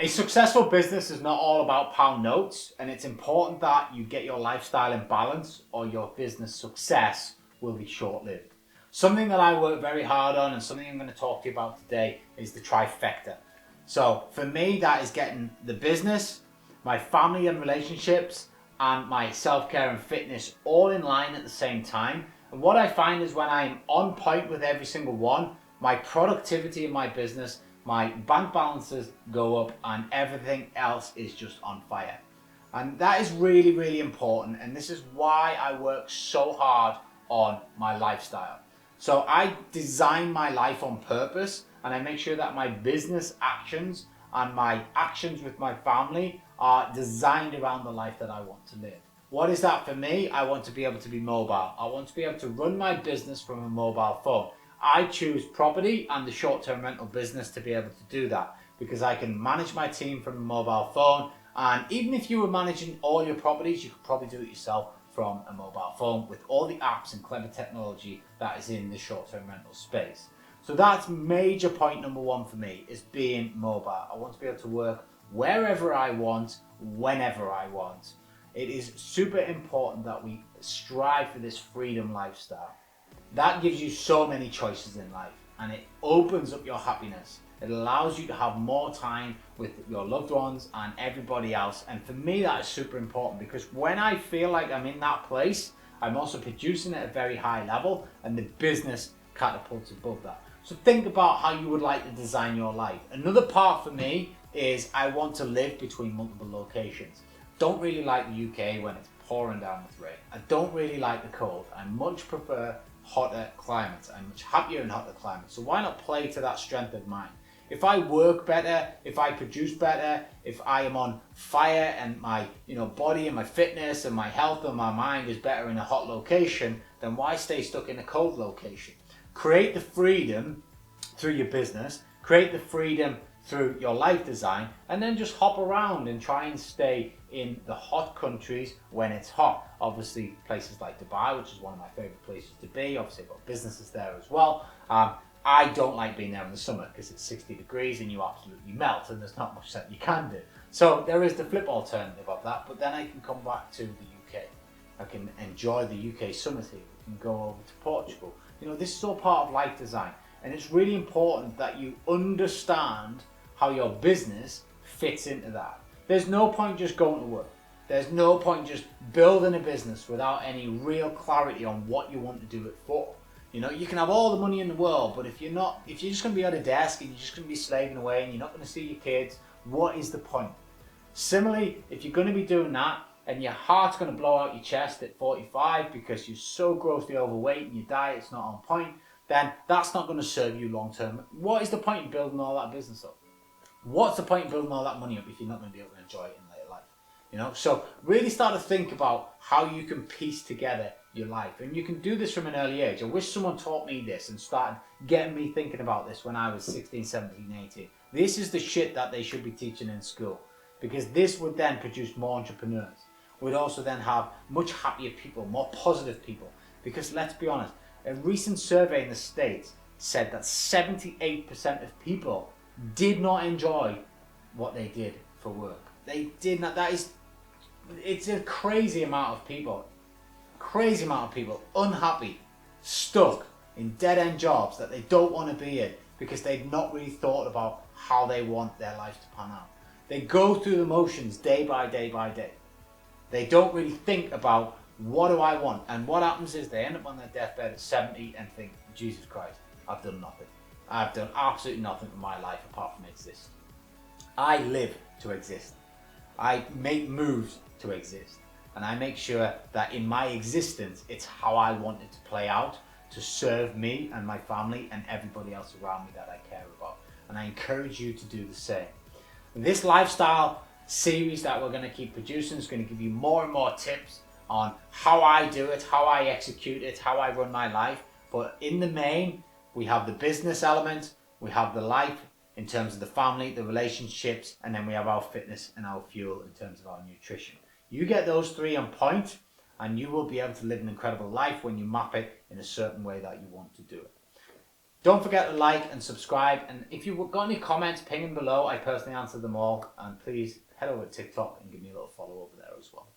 A successful business is not all about pound notes, and it's important that you get your lifestyle in balance or your business success will be short-lived. Something that I work very hard on and something I'm going to talk to you about today is the trifecta. So for me, that is getting the business, my family and relationships, and my self-care and fitness all in line at the same time. And what I find is when I'm on point with every single one, my productivity in my business, my bank balances go up and everything else is just on fire. And that is really, really important. And this is why I work so hard on my lifestyle. So I design my life on purpose, and I make sure that my business actions and my actions with my family are designed around the life that I want to live. What is that for me? I want to be able to be mobile. I want to be able to run my business from a mobile phone. I choose property and the short-term rental business to be able to do that because I can manage my team from a mobile phone. And even if you were managing all your properties, you could probably do it yourself from a mobile phone with all the apps and clever technology that is in the short-term rental space. So that's major point number one for me, is being mobile. I want to be able to work wherever I want, whenever I want. It is super important that we strive for this freedom lifestyle. That gives you so many choices in life, and it opens up your happiness. It allows you to have more time with your loved ones and everybody else. And for me, that is super important because when I feel like I'm in that place, I'm also producing at a very high level and the business catapults above that. So think about how you would like to design your life. Another part for me is I want to live between multiple locations. Don't really like the UK when it's pouring down with rain. I don't really like the cold. I much prefer hotter climates. I'm much happier in hotter climates. So why not play to that strength of mine? If I work better, if I produce better, if I am on fire and my body and my fitness and my health and my mind is better in a hot location, then why stay stuck in a cold location? Create the freedom through your business, create the freedom through your life design, and then just hop around and try and stay in the hot countries when it's hot. Obviously places like Dubai, which is one of my favorite places to be. Obviously I've got businesses there as well. I don't like being there in the summer because it's 60 degrees and you absolutely melt and there's not much that you can do. So there is the flip alternative of that, but then I can come back to the UK. I can enjoy the UK summers here. We can go over to Portugal. This is all part of life design, and it's really important that you understand how your business fits into that. There's no point just going to work. There's no point just building a business without any real clarity on what you want to do it for. You can have all the money in the world, but if you're just going to be at a desk and you're just going to be slaving away and you're not going to see your kids, what is the point? Similarly, if you're going to be doing that and your heart's going to blow out your chest at 45 because you're so grossly overweight and your diet's not on point, then that's not going to serve you long term. What is the point in building all that business up? What's the point in building all that money up if you're not going to be able to enjoy it in later life? So really start to think about how you can piece together your life. And you can do this from an early age. I wish someone taught me this and started getting me thinking about this when I was 16, 17, 18. This is the shit that they should be teaching in school, because this would then produce more entrepreneurs. We'd also then have much happier people, more positive people. Because let's be honest, a recent survey in the States said that 78% of people did not enjoy what they did for work. They did not. It's a crazy amount of people unhappy, stuck in dead-end jobs that they don't want to be in because they've not really thought about how they want their life to pan out. They go through the motions day by day by day. They don't really think about, what do I want? And what happens is they end up on their deathbed at 70 and think, Jesus Christ, I've done nothing. I've done absolutely nothing in my life apart from exist. I live to exist. I make moves to exist. And I make sure that in my existence, it's how I want it to play out to serve me and my family and everybody else around me that I care about. And I encourage you to do the same. This lifestyle series that we're going to keep producing is going to give you more and more tips on how I do it, how I execute it, how I run my life. But in the main, we have the business element, we have the life in terms of the family, the relationships, and then we have our fitness and our fuel in terms of our nutrition. You get those three on point and you will be able to live an incredible life when you map it in a certain way that you want to do it. Don't forget to like and subscribe. And if you've got any comments, ping them below. I personally answer them all. And please head over to TikTok and give me a little follow over there as well.